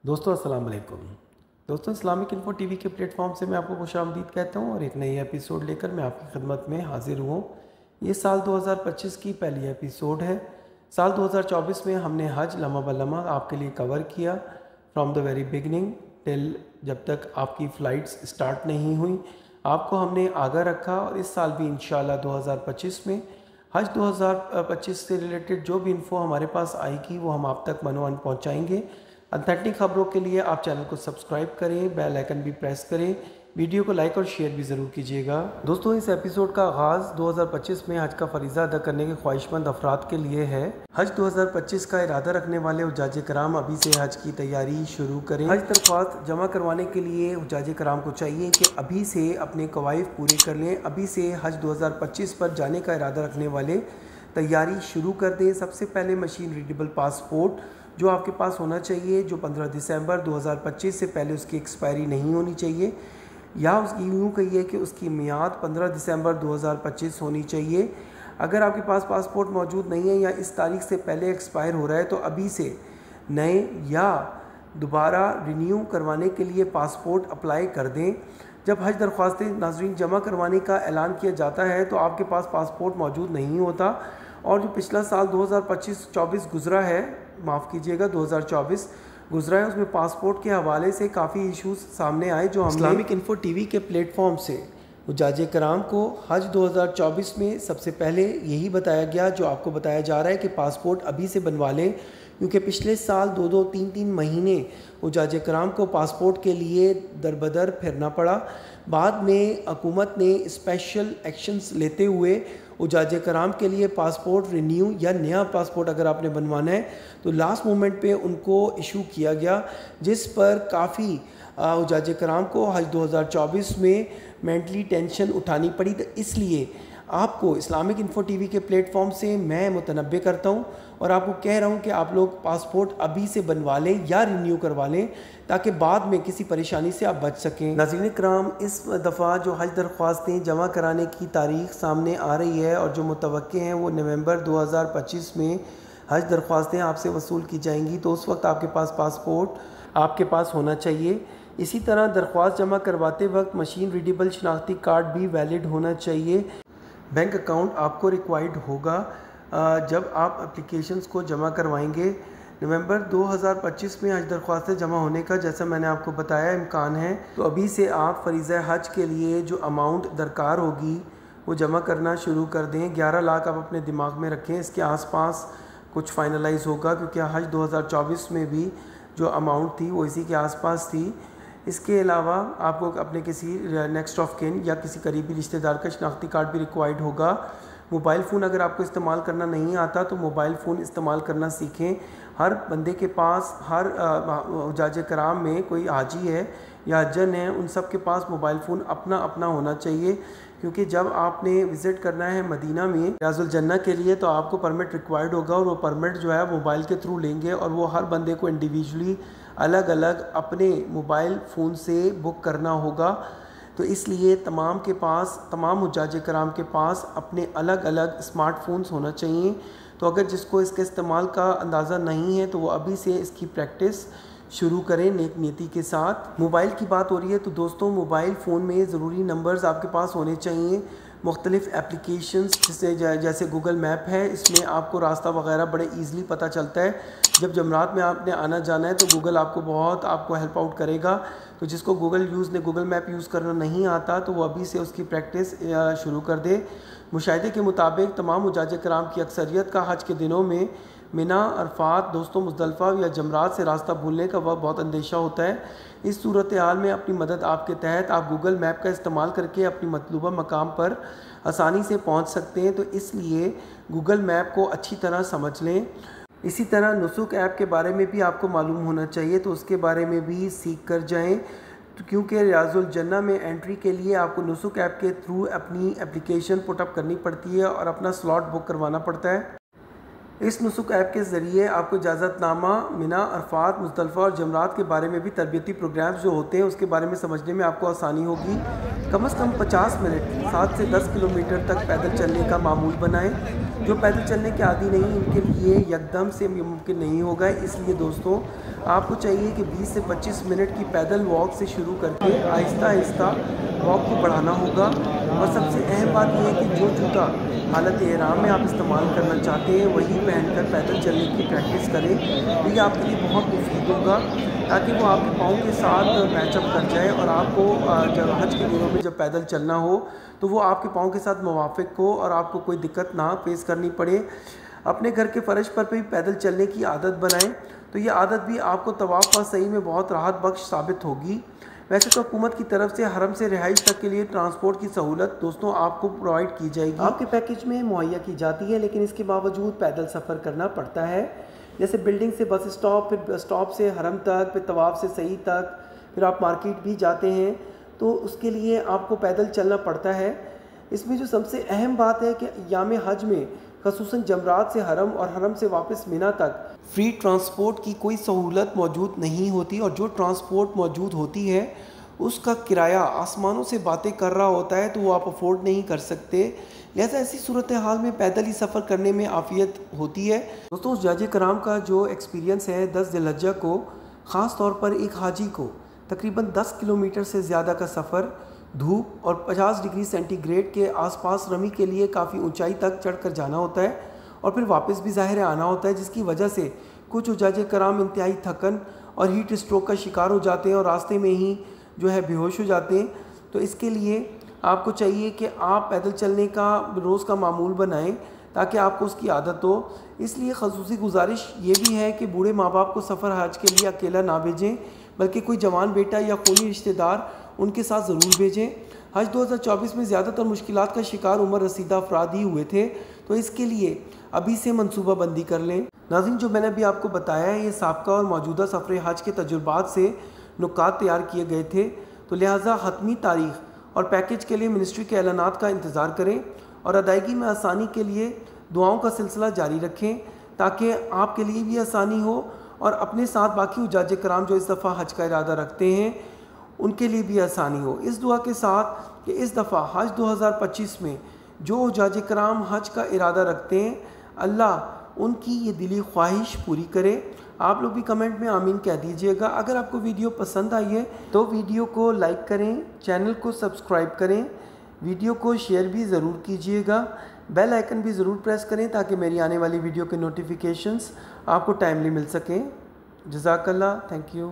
दोस्तों अस्सलाम वालेकुम। दोस्तों इस्लामिक इन्फो टीवी के प्लेटफॉर्म से मैं आपको खुशामदीद कहता हूँ और एक नई एपिसोड लेकर मैं आपकी खिदमत में हाजिर हुआ। ये साल 2025 की पहली एपिसोड है। साल 2024 में हमने हज लम्हा ब लम्हा आपके लिए कवर किया from the very beginning till जब तक आपकी फ़्लाइट्स स्टार्ट नहीं हुई। आपको हमने आगाह रखा और इस साल भी इंशाल्लाह 2025 में हज 2025 से रिलेटेड जो भी इन्फो हमारे पास आएगी वो हम आप तक मनोवन पहुँचाएँगे। ऑथेंटिक खबरों के लिए आप चैनल को सब्सक्राइब करें, बेल आइकन भी प्रेस करें, वीडियो को लाइक और शेयर भी ज़रूर कीजिएगा। दोस्तों इस एपिसोड का आगाज़ 2025 में हज का फ़रीज़ा अदा करने के ख्वाहिशमंद अफराद के लिए है। हज 2025 का इरादा रखने वाले हुज्जाज कराम अभी से हज की तैयारी शुरू करें। हज दरख्वास्त जमा करवाने के लिए हुज्जाज कराम को चाहिए कि अभी से अपने कवायद पूरे कर लें। अभी से हज 2025 पर जाने का इरादा रखने वाले तैयारी शुरू कर दें। सबसे पहले मशीन रीडेबल पासपोर्ट जो आपके पास होना चाहिए, जो 15 दिसंबर 2025 से पहले उसकी एक्सपायरी नहीं होनी चाहिए, या उसकी यूँ कहिए कि उसकी मियाद 15 दिसंबर 2025 होनी चाहिए। अगर आपके पास पासपोर्ट मौजूद नहीं है या इस तारीख से पहले एक्सपायर हो रहा है तो अभी से नए या दोबारा रिन्यू करवाने के लिए पासपोर्ट अप्लाई कर दें। जब हज दरख्वास्तें नाज़रीन जमा करवाने का ऐलान किया जाता है तो आपके पास पासपोर्ट मौजूद नहीं होता और जो पिछला साल 2025-24 गुज़रा है, माफ़ कीजिएगा 2024 गुज़रा है, उसमें पासपोर्ट के हवाले से काफ़ी इश्यूज सामने आए जो इस्लामिक इन्फो टीवी के प्लेटफॉर्म से हुज्जाज कराम को हज 2024 में सबसे पहले यही बताया गया जो आपको बताया जा रहा है कि पासपोर्ट अभी से बनवा लें, क्योंकि पिछले साल 2-2, 3-3 महीने हुज्जाज कराम को पासपोर्ट के लिए दरबदर फिरना पड़ा। बाद में हुकूमत ने स्पेशल एक्शंस लेते हुए हुज्जाज कराम के लिए पासपोर्ट रिन्यू या नया पासपोर्ट अगर आपने बनवाना है तो लास्ट मोमेंट पे उनको इशू किया गया, जिस पर काफ़ी हुज्जाज कराम को हज 2024 में मेंटली टेंशन उठानी पड़ी। तो इसलिए आपको इस्लामिक इन्फो टीवी के प्लेटफॉर्म से मैं मुतनब्बे करता हूं और आपको कह रहा हूं कि आप लोग पासपोर्ट अभी से बनवा लें या रिन्यू करवा लें ताकि बाद में किसी परेशानी से आप बच सकें। नाज़रीन कराम, इस दफ़ा जो हज दरख्वास्तें जमा कराने की तारीख सामने आ रही है और जो मुतवक्के हैं वो नवंबर 2025 में हज दरख्वास्तें आपसे वसूल की जाएंगी, तो उस वक्त आपके पास पासपोर्ट आपके पास होना चाहिए। इसी तरह दरख्वास्त जमा करवाते वक्त मशीन रीडेबल शनाख्ती कार्ड भी वैलिड होना चाहिए। बैंक अकाउंट आपको रिक्वायर्ड होगा जब आप एप्लीकेशंस को जमा करवाएंगे। नवंबर 2025 में हज दरख्वास्तें जमा होने का जैसा मैंने आपको बताया इम्कान है, तो अभी से आप फ़रीज़ा हज के लिए जो अमाउंट दरकार होगी वो जमा करना शुरू कर दें। 11 लाख आप अपने दिमाग में रखें, इसके आसपास कुछ फाइनलाइज होगा क्योंकि हज 2024 में भी जो अमाउंट थी वो इसी के आसपास थी। इसके अलावा आपको अपने किसी नेक्स्ट ऑफ किन या किसी करीबी रिश्तेदार का शनाख्ती कार्ड भी रिक्वायर्ड होगा। मोबाइल फ़ोन अगर आपको इस्तेमाल करना नहीं आता तो मोबाइल फ़ोन इस्तेमाल करना सीखें। हर बंदे के पास, हर हुज्जाज कराम में कोई हाजी है या हज्जन है, उन सब के पास मोबाइल फ़ोन अपना अपना होना चाहिए, क्योंकि जब आपने विज़िट करना है मदीना में रियाजुल जन्नह के लिए तो आपको परमिट रिक्वायर्ड होगा और वो परमिट जो है मोबाइल के थ्रू लेंगे और वो हर बंदे को इंडिविजुअली अलग अलग अपने मोबाइल फ़ोन से बुक करना होगा। तो इसलिए तमाम हुज्जाज कराम के पास अपने अलग अलग स्मार्टफोन्स होना चाहिए। तो अगर जिसको इसके इस्तेमाल का अंदाज़ा नहीं है तो वो अभी से इसकी प्रैक्टिस शुरू करें नेक नीयती के साथ। मोबाइल की बात हो रही है तो दोस्तों मोबाइल फ़ोन में ज़रूरी नंबर्स आपके पास होने चाहिए। मुख्तलिफ़ एप्लीकेशंस जैसे गूगल मैप है, इसमें आपको रास्ता वगैरह बड़े ईज़िली पता चलता है। जब जमरात में आपने आना जाना है तो गूगल आपको हेल्प आउट करेगा। तो जिसको गूगल मैप यूज़ करना नहीं आता तो वो अभी से उसकी प्रैक्टिस शुरू कर दे। मुशाहिदे के मुताबिक तमाम हुज्जाज कराम की अक्सरियत का हज के दिनों में मिना, अरफात, दोस्तों मुज़दलिफ़ा या जमरात से रास्ता भूलने का बहुत अंदेशा होता है। इस सूरत हाल में अपनी मदद आपके तहत आप गूगल मैप का इस्तेमाल करके अपनी मतलूबा मकाम पर आसानी से पहुंच सकते हैं, तो इसलिए गूगल मैप को अच्छी तरह समझ लें। इसी तरह नुसुक ऐप के बारे में भी आपको मालूम होना चाहिए, तो उसके बारे में भी सीख कर जाएँ, क्योंकि रियाजुल जन्नह में एंट्री के लिए आपको नुसुक ऐप के थ्रू अपनी एप्लीकेशन पुटअप करनी पड़ती है और अपना स्लॉट बुक करवाना पड़ता है। इस नुसुक ऐप के ज़रिए आपको इजाज़तनामा, मिना, अरफात, मुज़दलिफ़ा और जमरात के बारे में भी तरबियती प्रोग्राम्स जो होते हैं उसके बारे में समझने में आपको आसानी होगी। कम से कम 50 मिनट 7 से 10 किलोमीटर तक पैदल चलने का मामूल बनाएं। जो पैदल चलने के आदी नहीं, उनके लिए एकदम से मुमकिन नहीं होगा। इसलिए दोस्तों आपको चाहिए कि 20 से 25 मिनट की पैदल वॉक से शुरू करके आहिस्ता आहिस्ता वॉक को बढ़ाना होगा। और सबसे अहम बात यह है कि जो जूता हालत एहराम में आप इस्तेमाल करना चाहते हैं वही पहनकर पैदल चलने की प्रैक्टिस करें। तो ये आपके लिए बहुत मुफीद होगा, ताकि वो आपके पाँव के साथ मैचअप कर जाए और आपको जब हज के दिनों में जब पैदल चलना हो तो वो आपके पाँव के साथ मुवाफ़िक हो और आपको कोई दिक्कत ना फेस करनी पड़े। अपने घर के फ़र्श पर भी पैदल चलने की आदत बनाएं, तो ये आदत भी आपको तवाफ़ पर सही में बहुत राहत बख्श साबित होगी। वैसे तो हुकूमत की तरफ से हरम से रिहाइश तक के लिए ट्रांसपोर्ट की सहूलत दोस्तों आपको प्रोवाइड की जाएगी, आपके पैकेज में मुहैया की जाती है, लेकिन इसके बावजूद पैदल सफ़र करना पड़ता है। जैसे बिल्डिंग से बस स्टॉप, फिर बस स्टॉप से हरम तक, फिर तवाफ़ से सही तक, फिर आप मार्केट भी जाते हैं तो उसके लिए आपको पैदल चलना पड़ता है। इसमें जो सबसे अहम बात है कि याम हज में ख़ुसूसन जमरात से हरम और हरम से वापस मिना तक फ्री ट्रांसपोर्ट की कोई सहूलत मौजूद नहीं होती, और जो ट्रांसपोर्ट मौजूद होती है उसका किराया आसमानों से बातें कर रहा होता है, तो वो आप अफोर्ड नहीं कर सकते। लिहाजा ऐसी सूरत हाल में पैदल ही सफ़र करने में आफियत होती है। दोस्तों हुज्जाज कराम का जो एक्सपीरियंस है 10 ज़िलहज्जा को, ख़ास तौर पर एक हाजी को तकरीबन 10 किलोमीटर से ज़्यादा का सफ़र धूप और 50 डिग्री सेंटीग्रेड के आसपास रमी के लिए काफ़ी ऊंचाई तक चढ़कर जाना होता है और फिर वापस भी ज़ाहिर आना होता है, जिसकी वजह से कुछ हुज्जाज कराम इंतहाई थकन और हीट स्ट्रोक का शिकार हो जाते हैं और रास्ते में ही जो है बेहोश हो जाते हैं। तो इसके लिए आपको चाहिए कि आप पैदल चलने का रोज़ का मामूल बनाएं ताकि आपको उसकी आदत हो। इसलिए ख़ुसूसी गुजारिश ये भी है कि बूढ़े माँ बाप को सफ़र हज के लिए अकेला ना भेजें, बल्कि कोई जवान बेटा या खूनी रिश्तेदार उनके साथ ज़रूर भेजें। हज 2024 में ज़्यादातर मुश्किलात का शिकार उम्र रसीदा अफराद ही हुए थे, तो इसके लिए अभी से मनसूबा बंदी कर लें। नाज़रीन, जो मैंने अभी आपको बताया है ये साबका और मौजूदा सफ़र हज के तजुर्बात से नुकात तैयार किए गए थे, तो लिहाजा हतमी तारीख़ और पैकेज के लिए मिनिस्ट्री के ऐलानात का इंतज़ार करें और अदायगी में आसानी के लिए दुआओं का सिलसिला जारी रखें, ताकि आपके लिए भी आसानी हो और अपने साथ बाकी हुज्जाज कराम जो इस दफ़ा हज का इरादा रखते हैं उनके लिए भी आसानी हो। इस दुआ के साथ कि इस दफ़ा हज 2025 में जो हुज्जाज कराम हज का इरादा रखते हैं अल्लाह उनकी ये दिली ख्वाहिश पूरी करे। आप लोग भी कमेंट में आमीन कह दीजिएगा। अगर आपको वीडियो पसंद आई है तो वीडियो को लाइक करें, चैनल को सब्सक्राइब करें, वीडियो को शेयर भी ज़रूर कीजिएगा, बेल आइकन भी ज़रूर प्रेस करें ताकि मेरी आने वाली वीडियो के नोटिफिकेशंस आपको टाइमली मिल सकें। जज़ाकल्लाह, थैंक यू।